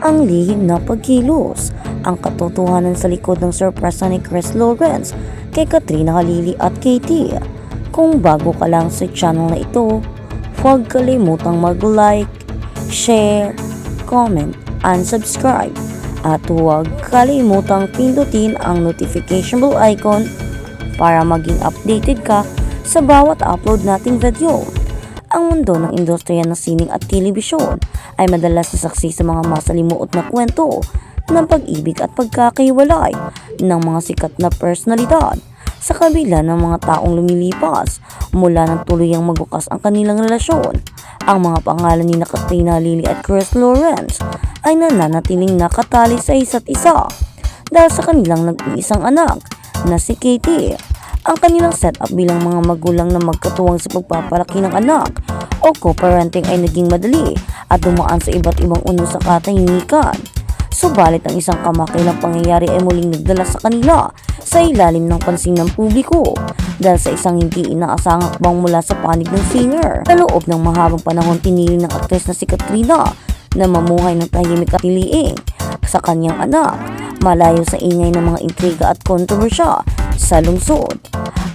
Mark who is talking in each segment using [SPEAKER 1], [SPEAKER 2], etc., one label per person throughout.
[SPEAKER 1] ang lihim na pagkilos, ang katotohanan sa likod ng sorpresa ni Chris Lawrence kay Katrina Halili at Katie. Kung bago ka lang sa channel na ito, huwag kalimutang mag-like, share, comment, and subscribe. At huwag kalimutang pindutin ang notification bell icon para maging updated ka sa bawat upload nating video. Ang mundo ng industriya ng sining at telebisyon ay madalas nasaksi sa mga masalimuot na kwento ng pag-ibig at pagkakahiwalay ng mga sikat na personalidad. Sa kabila ng mga taong lumilipas mula ng tuluyang magwakas ang kanilang relasyon, ang mga pangalan ni Katrina Halili at Chris Lawrence ay nananatiling nakatali sa isa't isa dahil sa kanilang nag-iisang anak na si Katie. Ang kanilang setup bilang mga magulang na magkatuwang sa pagpapalaki ng anak o co-parenting ay naging madali at dumaan sa iba't ibang unos sa katahimikan. Subalit ang isang kamakilang pangyayari ay muling nagdala sa kanila sa ilalim ng pansin ng publiko dahil sa isang hindi inaasahang hakbang mula sa panig ng singer. Sa loob ng mahabang panahon, pinili ng aktres na si Katrina na mamuhay ng tahimik at tiliing sa kanyang anak, malayo sa ingay ng mga intriga at kontrobersya sa lungsod.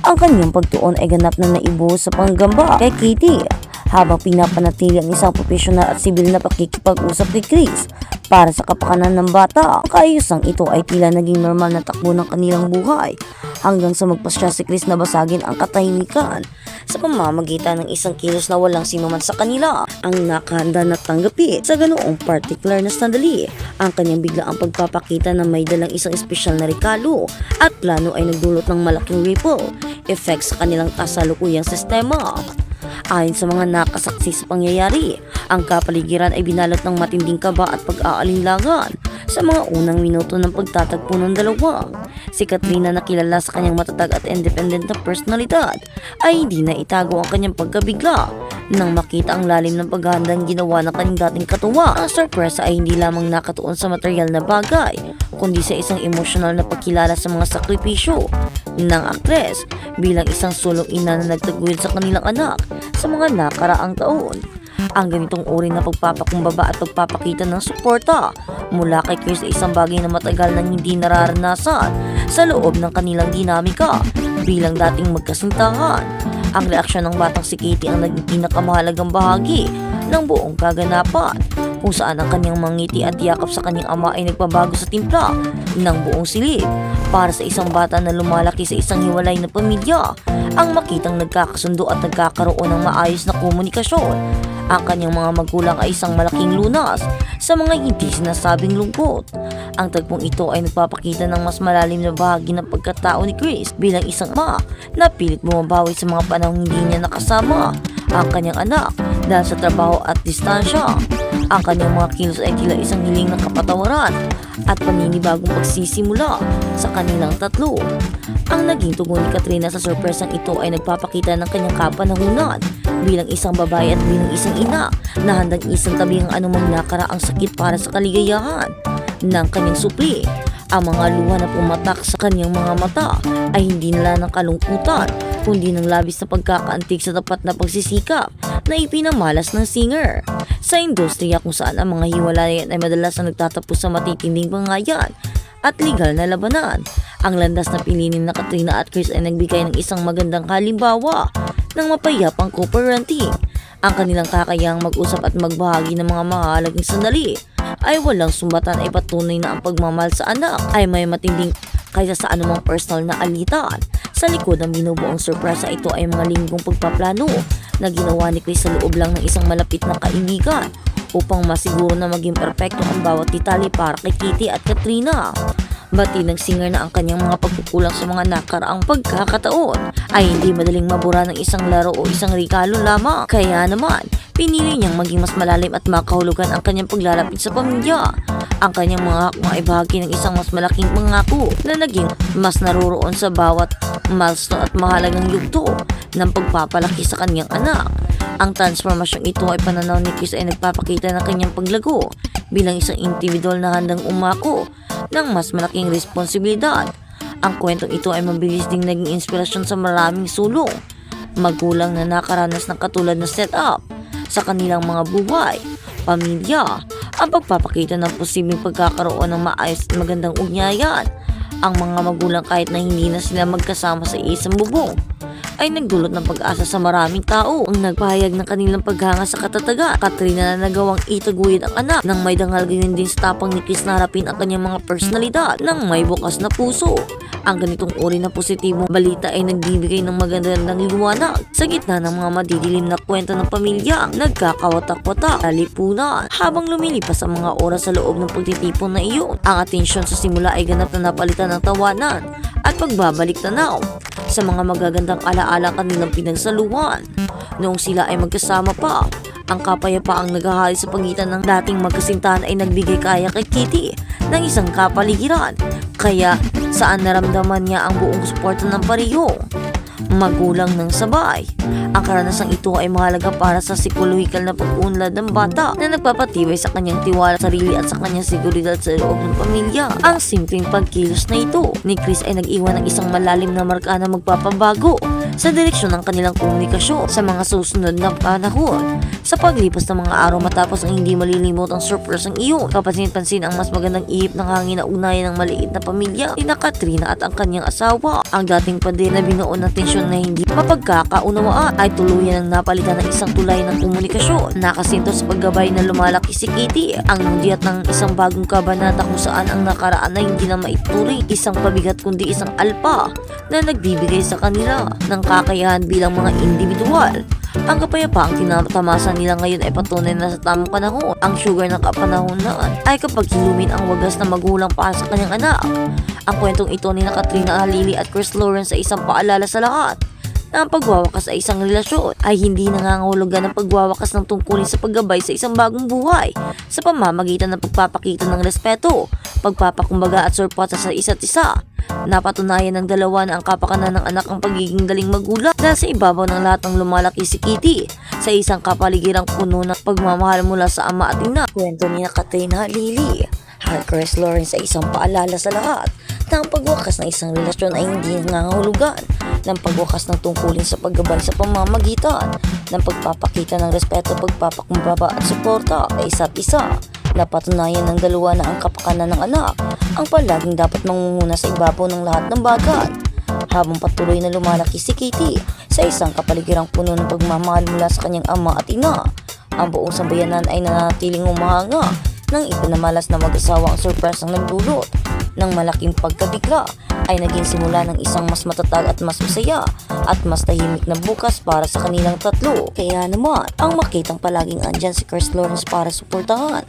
[SPEAKER 1] Ang kanyang pagtuon ay ganap na naibuhos sa panggamba kay Katie habang pinapanatili ang isang profesional at sibil na pakikipag-usap kay Chris para sa kapakanan ng bata. Ang kaayusang ito ay tila naging normal na takbo ng kanilang buhay hanggang sa magpasya si Chris na basagin ang katahimikan sa pamamagitan ng isang kilos na walang sinuman sa kanila ang nakahanda na tanggapin. Sa ganoong particular na sandali, ang kanyang biglaang pagpapakita na may dalang isang espesyal na regalo at plano ay nagdulot ng malaking ripple effect sa kanilang kasalukuyang sistema. Ayon sa mga nakasaksi sa pangyayari, ang kapaligiran ay binalot ng matinding kaba at pag-aalinlangan sa mga unang minuto ng pagtatagpo ng dalawa. Si Katrina na kilala sa kanyang matatag at independent na personalidad ay hindi na itago ang kanyang pagkabigla nang makita ang lalim ng paghahandang ginawa ng kanyang dating katuwa. Ang sorpresa ay hindi lamang nakatuon sa material na bagay, kundi sa isang emosyonal na pagkilala sa mga sakripisyo ng aktres bilang isang sulong ina na nagtaguyod sa kanilang anak sa mga nakaraang taon. Ang ganitong uri na pagpapakumbaba at pagpapakita ng suporta mula kay Chris ay isang bagay na matagal nang hindi nararanasan sa loob ng kanilang dinamika bilang dating magkasintahan. Ang reaksyon ng batang si Katie ang naging pinakamahalagang bahagi ng buong kaganapan, kung saan ang kanyang mangiti at yakap sa kanyang ama ay nagpabago sa timpla ng buong silid. Para sa isang bata na lumalaki sa isang hiwalay na pamilya, ang makitang nagkakasundo at nagkakaroon ng maayos na komunikasyon ang kanyang mga magulang ay isang malaking lunas sa mga hindi sinasabing lungkot. Ang tagpong ito ay nagpapakita ng mas malalim na bahagi ng pagkatao ni Chris bilang isang ama na pilit bumabawi sa mga panahong hindi niya nakasama ang kanyang anak dahil sa trabaho at distansya. Ang kanyang mga kilos ay tila isang hiling ng kapatawaran at paninibagong pagsisimula sa kanilang tatlo. Ang naging tugon ni Katrina sa sorpresang ito ay nagpapakita ng kanyang kapanahunan bilang isang babae at bilang isang ina na handang isang tabi ang anumang nakaraang sakit para sa kaligayahan ng kanyang supli. Ang mga luha na pumatak sa kanyang mga mata ay hindi nila ng kalungkutan, kundi ng labis na pagkakaantig sa tapat na pagsisikap na ipinamalas ng singer. Sa industriya kung saan ang mga hiwalayan ay madalas na nagtatapos sa matitinding bangayan at legal na labanan, ang landas na pinili na Katrina at Chris ay nagbigay ng isang magandang halimbawa ng mapayapang co-parenting. Ang kanilang kakayahang mag-usap at magbahagi ng mga mahalagang sandali ay walang sumbatan ay patunay na ang pagmamahal sa anak ay may matinding kaysa sa anumang personal na alitan. Sa likod ng binubuong sorpresa ito ay mga linggong pagpaplano na ginawa ni Chris sa loob lang ng isang malapit na kaibigan upang masiguro na maging perpekto ang bawat detalye para kay Katie at Katrina. Batid ng singer na ang kanyang mga pagkukulang sa mga nakaraang pagkakataon ay hindi madaling mabura ng isang laro o isang regalo lamang. Kaya naman, pinili niyang maging mas malalim at makahulugan ang kanyang paglalapit sa pamilya. Ang kanyang mga hakbang ay bahagi ng isang mas malaking pangako na naging mas naroroon sa bawat milestone at mahalagang yugto ng pagpapalaki sa kanyang anak. Ang transformasyong ito ay pananaw ni Chris ay nagpapakita ng kanyang paglago bilang isang individual na handang umako ng mas malaking responsibilidad. Ang kwentong ito ay mabilis ding naging inspirasyon sa maraming sulong magulang na nakaranas ng katulad na setup sa kanilang mga buhay, pamilya ang pagpapakita ng posibleng pagkakaroon ng maayos at magandang ugnayan. Ang mga magulang kahit na hindi na sila magkasama sa isang bubong ay nagdulot ng pag-asa sa maraming tao ang nagpahayag ng kanilang paghanga sa katatagan. Katrina na nagawang itaguyod ang anak nang may dangal, gayon din sa tapang ni Chris na harapin ang kanyang mga personalidad ng may bukas na puso. Ang ganitong uri na positibong balita ay nagbibigay ng magandang liwanag sa gitna ng mga madidilim na kwento ng pamilya ang nagkakawatak-watak sa lipunan. Habang lumilipas ang mga oras sa loob ng pagtitipon na iyon, ang atensyon sa simula ay ganap na napalitan ng tawanan at pagbabalik tanaw sa mga magagandang alaala kanilang pinagsaluhan. Noong sila ay magkasama pa, ang kapayapaang naghahari sa pagitan ng dating magkasintahan ay nagbigay kaya kay Kitty ng isang kapaligiran, kaya saan naramdaman niya ang buong suporta ng parehong magulang ng sabay. Ang karanasang ito ay mahalaga para sa psikolohikal na pag-unlad ng bata na nagpapatibay sa kanyang tiwala sa sarili at sa kanyang seguridad sa loob ng pamilya. Ang simpleng pagkilos na ito ni Chris ay nag-iwan ng isang malalim na marka na magpapabago sa direksyon ng kanilang komunikasyon sa mga susunod na panahon. Sa paglipas ng mga araw matapos ang hindi malilimot ang surpresang iyon, kapansin-pansin ang mas magandang ihip ng hangin na ugnayan ng maliit na pamilya ni Katrina at ang kanyang asawa. Ang dating pader na binuo ng tensyon na hindi mapagkakaunawaan ay tuluyan ng napalitan ng isang tulay ng komunikasyon. Nakasinto sa paggabay na lumalaki si Kitty ang nudiyat ng isang bagong kabanata kung saan ang nakaraan na hindi na maituring isang pabigat kundi isang alpa na nagbibigay sa kanila ng kakayahan bilang mga individual. Ang kapayapaang tinatamasa nila ngayon ay patunay na sa tamang panahon. Ang sugar ng kapanahonan ay kapag hilumin ang wagas na magulang para sa kanyang anak. Ang kwentong ito ni Katrina Halili at Chris Lawrence ay isang paalala sa lahat na ang pagwawakas sa isang relasyon ay hindi nangangahulugan ng pagwawakas ng tungkulin sa paggabay sa isang bagong buhay sa pamamagitan ng pagpapakita ng respeto, pagpapakumbaga at suporta sa isa't isa. Napatunayan ng dalawa na ang kapakanan ng anak ang pagiging galing magulang dahil sa ibabaw ng lahat ng lumalaki si Kitty sa isang kapaligirang puno ng pagmamahal mula sa ama at ina. Kwento ni Katrina Halili at Chris Lawrence ay isang paalala sa lahat na ang pagwakas ng isang relasyon ay hindi nangangahulugan ng pagwakas ng tungkulin sa paggabay sa pamamagitan ng pagpapakita ng respeto, pagpapakumbaba at suporta sa isa't isa. Napatunayan ng dalawa na ang kapakanan ng anak ang palaging dapat mangunguna sa ibabaw ng lahat ng bagay. Habang patuloy na lumalaki si Kitty sa isang kapaligirang puno ng pagmamahal mula sa kanyang ama at ina, ang buong sambayanan ay nanatiling umahanga nang ipinamalas na mag-asawa ang surpresang nagdulot ng malaking pagkabigla ay naging simula ng isang mas matatag at mas masaya at mas tahimik na bukas para sa kanilang tatlo. Kaya naman, ang makitang palaging andyan si Chris Lawrence para suportahan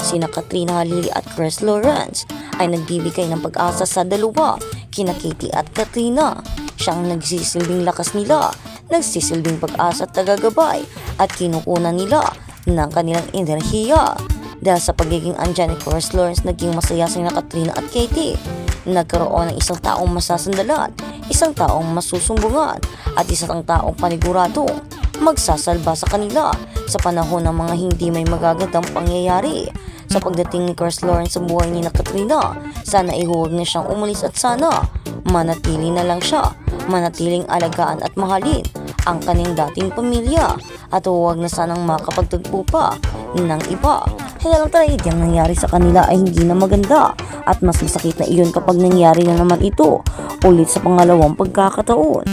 [SPEAKER 1] sina Katrina Halili at Chris Lawrence ay nagbibigay ng pag-asa sa dalawa, kina Kitty at Katrina. Siyang nagsisilbing lakas nila, nagsisilbing pag-asa at tagagabay at kinukunan nila ng kanilang enerhiya. Dahil sa pagiging andyan ni Chris Lawrence, naging masaya sina Katrina at Kitty. Nagkaroon ng isang taong masasandalan, isang taong masusumbungan at isang taong paniguradong magsasalba sa kanila sa panahon ng mga hindi may magagandang pangyayari. Sa pagdating ni Chris Lawrence sa buhay ni Katrina, sana ihuwag na siyang umalis at sana manatili na lang siya, manatiling alagaan at mahalin ang kanyang dating pamilya at huwag na sanang makapagtagpo pa ng iba. Kaya lang trahedyang nangyari sa kanila ay hindi na maganda at mas masakit na iyon kapag nangyari na naman ito ulit sa pangalawang pagkakataon.